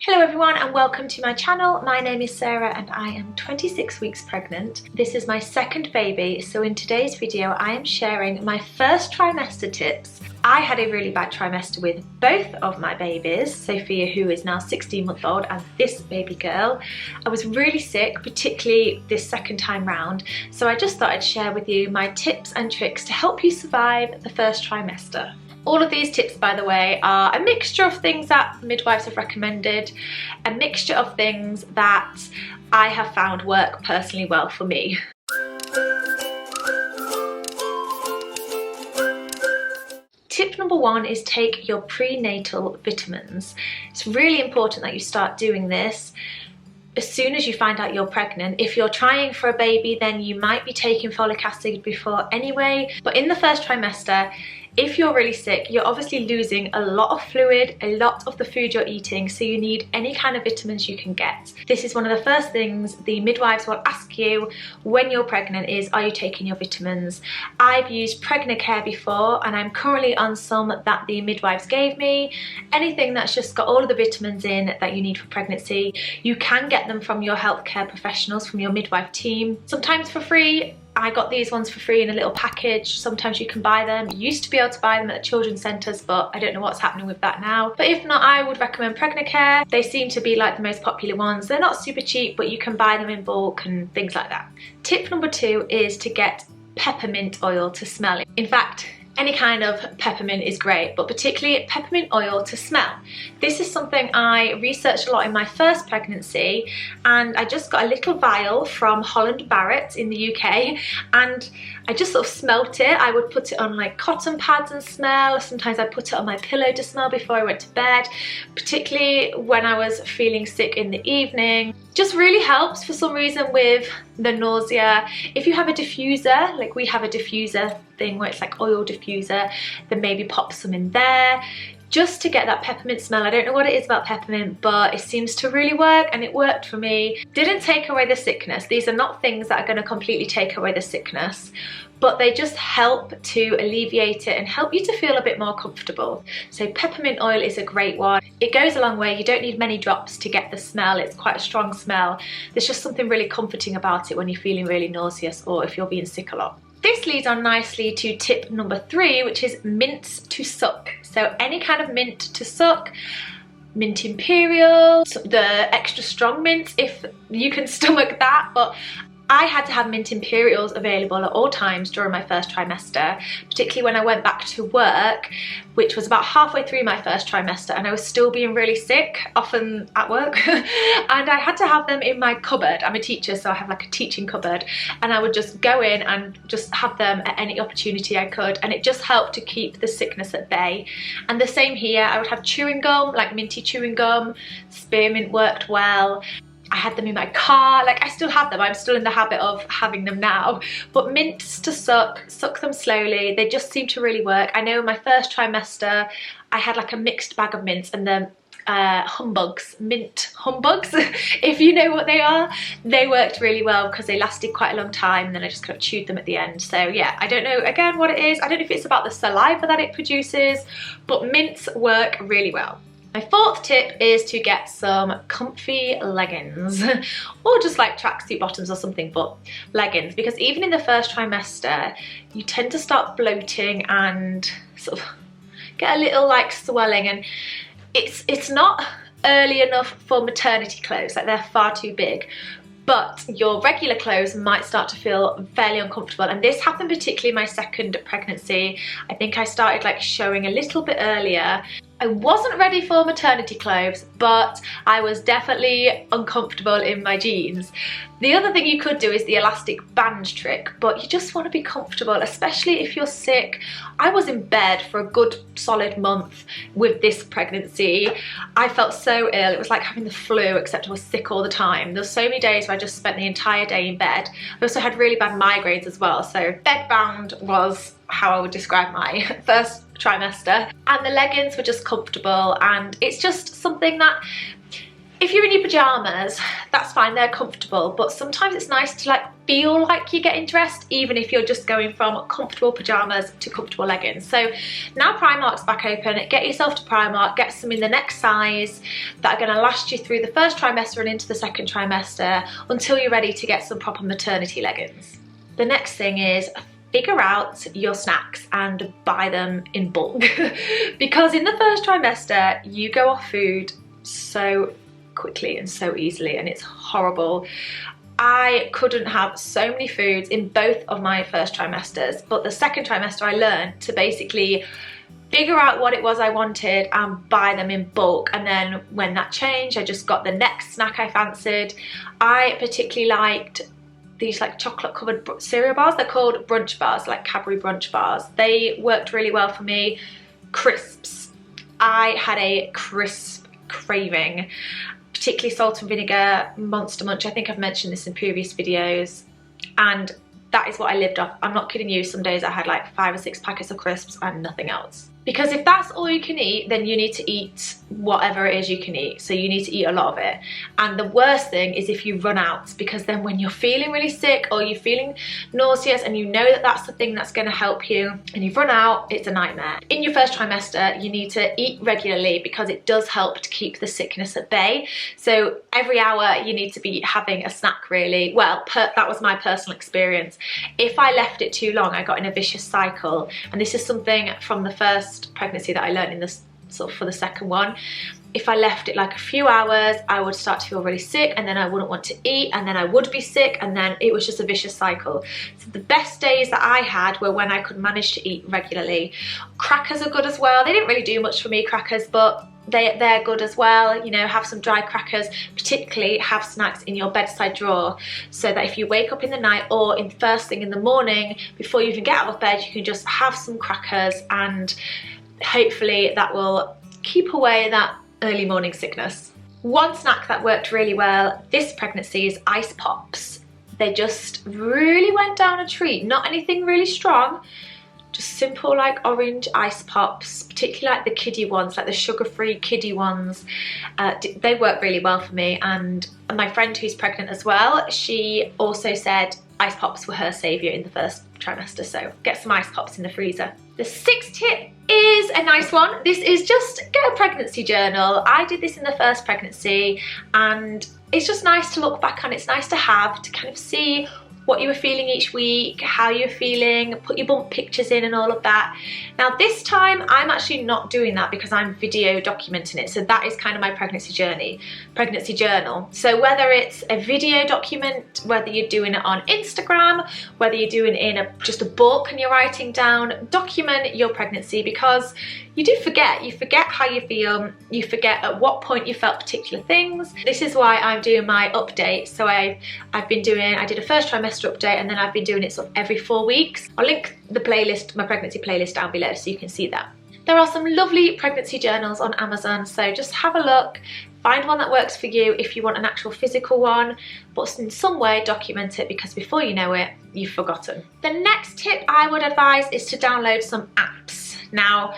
Hello everyone and welcome to my channel. My name is Sarah and I am 26 weeks pregnant. This is my second baby, so in today's video I am sharing my first trimester tips. I had a really bad trimester with both of my babies, Sophia, who is now 16-month-old, and this baby girl. I was really sick, particularly this second time round, so I just thought I'd share with you my tips and tricks to help you survive the first trimester. All of these tips, by the way, are a mixture of things that midwives have recommended, a mixture of things that I have found work personally well for me. Tip number one is take your prenatal vitamins. It's really important that you start doing this as soon as you find out you're pregnant. If you're trying for a baby, then you might be taking folic acid before anyway, but in the first trimester, if you're really sick, you're obviously losing a lot of fluid, a lot of the food you're eating, so you need any kind of vitamins you can get. This is one of the first things the midwives will ask you when you're pregnant is, are you taking your vitamins? I've used PregnaCare before and I'm currently on some that the midwives gave me. Anything that's just got all of the vitamins in that you need for pregnancy. You can get them from your healthcare professionals, from your midwife team, sometimes for free. I got these ones for free in a little package. Sometimes you can buy them. You used to be able to buy them at the children's centres, but I don't know what's happening with that now. But if not, I would recommend PregnaCare. They seem to be like the most popular ones. They're not super cheap, but you can buy them in bulk and things like that. Tip number two is to get peppermint oil to smell. In fact, any kind of peppermint is great, but particularly peppermint oil to smell. This is something I researched a lot in my first pregnancy, and I just got a little vial from Holland Barrett in the UK, and I just sort of smelt it. I would put it on like cotton pads and smell. Sometimes I put it on my pillow to smell before I went to bed, particularly when I was feeling sick in the evening. Just really helps for some reason with the nausea. If you have a diffuser, like we have a diffuser thing where it's like oil diffuser, then maybe pop some in there just to get that peppermint smell. I don't know what it is about peppermint, but it seems to really work, and it worked for me. Didn't take away the sickness. These are not things that are going to completely take away the sickness, but they just help to alleviate it and help you to feel a bit more comfortable. So peppermint oil is a great one. It goes a long way. You don't need many drops to get the smell. It's quite a strong smell. There's just something really comforting about it when you're feeling really nauseous or if you're being sick a lot. This leads on nicely to tip number three, which is mints to suck. So any kind of mint to suck, mint imperial, the extra strong mints if you can stomach that, but I had to have mint imperials available at all times during my first trimester, particularly when I went back to work, which was about halfway through my first trimester, and I was still being really sick, often at work, and I had to have them in my cupboard. I'm a teacher, so I have like a teaching cupboard, and I would just go in and just have them at any opportunity I could, and it just helped to keep the sickness at bay. And the same here, I would have chewing gum, like minty chewing gum. Spearmint worked well. I had them in my car, like I still have them. I'm still in the habit of having them now. But mints to suck them slowly. They just seem to really work. I know in my first trimester, I had like a mixed bag of mints, and the humbugs, mint humbugs, if you know what they are, they worked really well because they lasted quite a long time, and then I just kind of chewed them at the end. So yeah, I don't know again what it is. I don't know if it's about the saliva that it produces, but mints work really well. My fourth tip is to get some comfy leggings or just like tracksuit bottoms or something, but leggings, because even in the first trimester you tend to start bloating and sort of get a little like swelling, and it's not early enough for maternity clothes, like they're far too big. But your regular clothes might start to feel fairly uncomfortable, and this happened particularly in my second pregnancy. I think I started like showing a little bit earlier. I wasn't ready for maternity clothes, but I was definitely uncomfortable in my jeans. The other thing you could do is the elastic band trick, but you just want to be comfortable, especially if you're sick. I was in bed for a good solid month with this pregnancy. I felt so ill. It was like having the flu, except I was sick all the time. There were so many days where I just spent the entire day in bed. I also had really bad migraines as well, so bedbound was how I would describe my first trimester. And the leggings were just comfortable, and it's just something that If you're in your pajamas, that's fine, they're comfortable, but sometimes it's nice to like feel like you're getting dressed, even if you're just going from comfortable pajamas to comfortable leggings. So now Primark's back open, get yourself to Primark, get some in the next size that are going to last you through the first trimester and into the second trimester until you're ready to get some proper maternity leggings. The next thing is figure out your snacks and buy them in bulk because in the first trimester you go off food so quickly and so easily, and it's horrible. I couldn't have so many foods in both of my first trimesters, but the second trimester I learned to basically figure out what it was I wanted and buy them in bulk, and then when that changed I just got the next snack I fancied. I particularly liked these like chocolate covered cereal bars. They're called brunch bars, like Cadbury brunch bars. They worked really well for me. Crisps. I had a crisp craving, particularly salt and vinegar Monster Munch. I think I've mentioned this in previous videos, and that is what I lived off. I'm not kidding you, some days I had like 5 or 6 packets of crisps and nothing else. Because if that's all you can eat, then you need to eat whatever it is you can eat. So you need to eat a lot of it. And the worst thing is if you run out, because then when you're feeling really sick or you're feeling nauseous and you know that that's the thing that's going to help you and you've run out, it's a nightmare. In your first trimester, you need to eat regularly because it does help to keep the sickness at bay. So every hour you need to be having a snack really. Well, that was my personal experience. If I left it too long, I got in a vicious cycle. And this is something from the first pregnancy that I learned in this sort of for the second one. If I left it like a few hours, I would start to feel really sick, and then I wouldn't want to eat, and then I would be sick, and then it was just a vicious cycle. So the best days that I had were when I could manage to eat regularly. Crackers are good as well. They didn't really do much for me, crackers, but they're good as well. You know, have some dry crackers, particularly have snacks in your bedside drawer so that if you wake up in the night or in first thing in the morning before you even get out of bed, you can just have some crackers, and hopefully that will keep away that early morning sickness. One snack that worked really well this pregnancy is ice pops. They just really went down a treat. Not anything really strong, just simple like orange ice pops, particularly like the kiddie ones, like the sugar-free kiddie ones. They work really well for me, and my friend who's pregnant as well, she also said ice pops were her saviour in the first trimester, so get some ice pops in the freezer. The sixth tip is a nice one. This is just get a pregnancy journal. I did this in the first pregnancy, and it's just nice to look back on. It's nice to have, to kind of see what you were feeling each week, how you're feeling, put your bump pictures in and all of that. Now this time I'm actually not doing that because I'm video documenting it. So that is kind of my pregnancy journal. So whether it's a video document, whether you're doing it on Instagram, whether you're doing it in just a book and you're writing down, document your pregnancy, because you do forget. You forget how you feel, you forget at what point you felt particular things. This is why I'm doing my updates. So I did a first trimester update, and then I've been doing it sort of every 4 weeks. I'll link the playlist, my pregnancy playlist down below so you can see that. There are some lovely pregnancy journals on Amazon, so just have a look, find one that works for you if you want an actual physical one, but in some way document it, because before you know it, you've forgotten. The next tip I would advise is to download some apps. Now,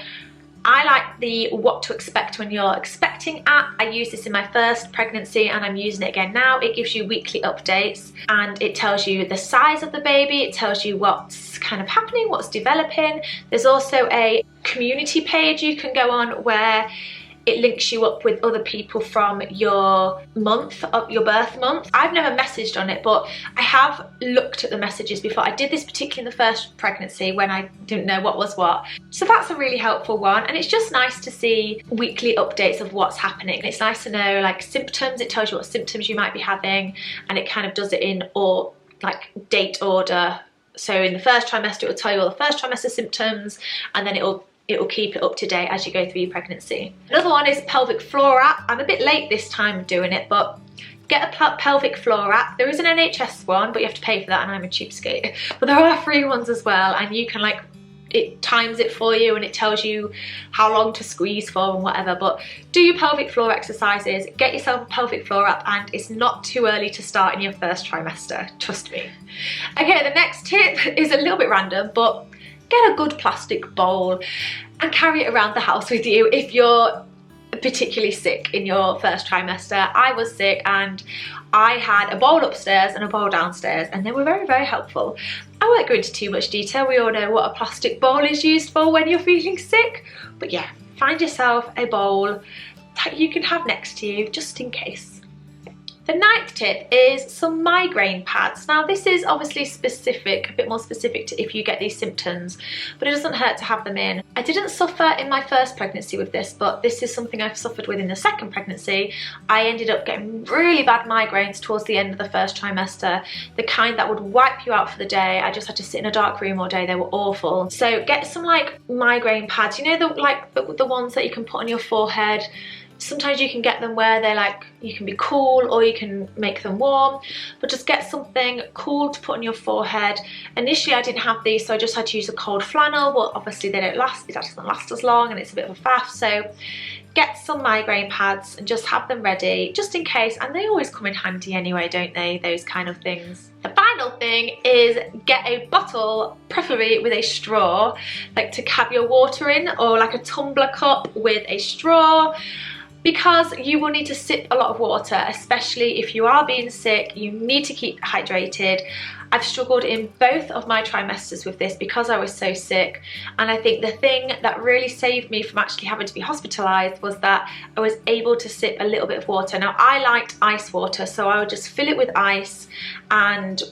I like the What to Expect When You're Expecting app. I used this in my first pregnancy and I'm using it again now. It gives you weekly updates and it tells you the size of the baby, it tells you what's kind of happening, what's developing. There's also a community page you can go on where it links you up with other people from your month, of your birth month. I've never messaged on it, but I have looked at the messages before. I did this particularly in the first pregnancy when I didn't know what was what. So that's a really helpful one, and it's just nice to see weekly updates of what's happening. It's nice to know like symptoms, it tells you what symptoms you might be having, and it kind of does it in like date order. So in the first trimester, it will tell you all the first trimester symptoms, and then it will keep it up to date as you go through your pregnancy. Another one is pelvic floor app. I'm a bit late this time doing it, but get a pelvic floor app. There is an NHS one, but you have to pay for that, and I'm a cheapskate. But there are free ones as well, and you can it times it for you and it tells you how long to squeeze for and whatever. But do your pelvic floor exercises, get yourself a pelvic floor app, and it's not too early to start in your first trimester, trust me. Okay, the next tip is a little bit random, but get a good plastic bowl and carry it around the house with you. If you're particularly sick in your first trimester. I was sick and I had a bowl upstairs and a bowl downstairs, and they were very, very helpful. I won't go into too much detail. We all know what a plastic bowl is used for when you're feeling sick. But yeah, find yourself a bowl that you can have next to you just in case. The 9th tip is some migraine pads. Now this is obviously specific, a bit more specific to if you get these symptoms, but it doesn't hurt to have them in. I didn't suffer in my first pregnancy with this, but this is something I've suffered with in the second pregnancy. I ended up getting really bad migraines towards the end of the first trimester, the kind that would wipe you out for the day. I just had to sit in a dark room all day. They were awful. So get some like migraine pads, you know, the ones that you can put on your forehead. Sometimes you can get them where they're like, you can be cool or you can make them warm, but just get something cool to put on your forehead. Initially I didn't have these, so I just had to use a cold flannel. Well, obviously they don't last, it doesn't last as long and it's a bit of a faff, so get some migraine pads and just have them ready just in case, and they always come in handy anyway, don't they, those kind of things. The final thing is get a bottle, preferably with a straw, like to have your water in, or like a tumbler cup with a straw, because you will need to sip a lot of water, especially if you are being sick. You need to keep hydrated. I've struggled in both of my trimesters with this because I was so sick, and I think the thing that really saved me from actually having to be hospitalised was that I was able to sip a little bit of water. Now I liked ice water, so I would just fill it with ice and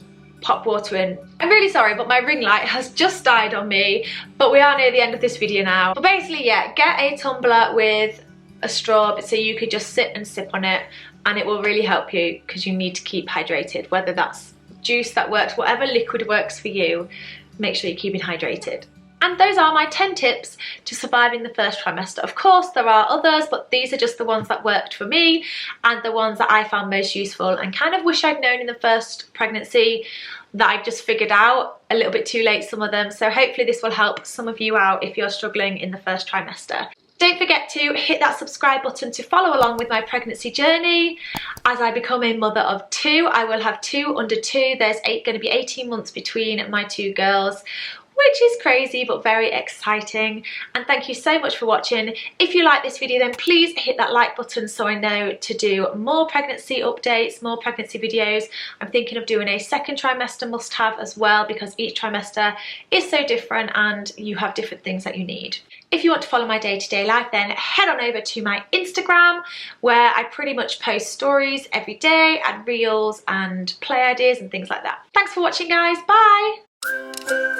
pop water in. I'm really sorry, but my ring light has just died on me, but we are near the end of this video now. But basically, yeah, get a tumbler with a straw so you could just sit and sip on it, and it will really help you because you need to keep hydrated, whether that's juice that works, whatever liquid works for you, make sure you're keeping hydrated. And those are my 10 tips to surviving the first trimester. Of course there are others, but these are just the ones that worked for me and the ones that I found most useful and kind of wish I'd known in the first pregnancy, that I've just figured out a little bit too late, some of them. So hopefully this will help some of you out if you're struggling in the first trimester. Don't forget to hit that subscribe button to follow along with my pregnancy journey. As I become a mother of 2, I will have 2 under 2. There's going to be 18 months between my 2 girls, which is crazy but very exciting. And thank you so much for watching. If you like this video, then please hit that like button so I know to do more pregnancy updates, more pregnancy videos. I'm thinking of doing a second trimester must-have as well, because each trimester is so different and you have different things that you need. If you want to follow my day-to-day life, then head on over to my Instagram, where I pretty much post stories every day and reels and play ideas and things like that. Thanks for watching, guys. Bye!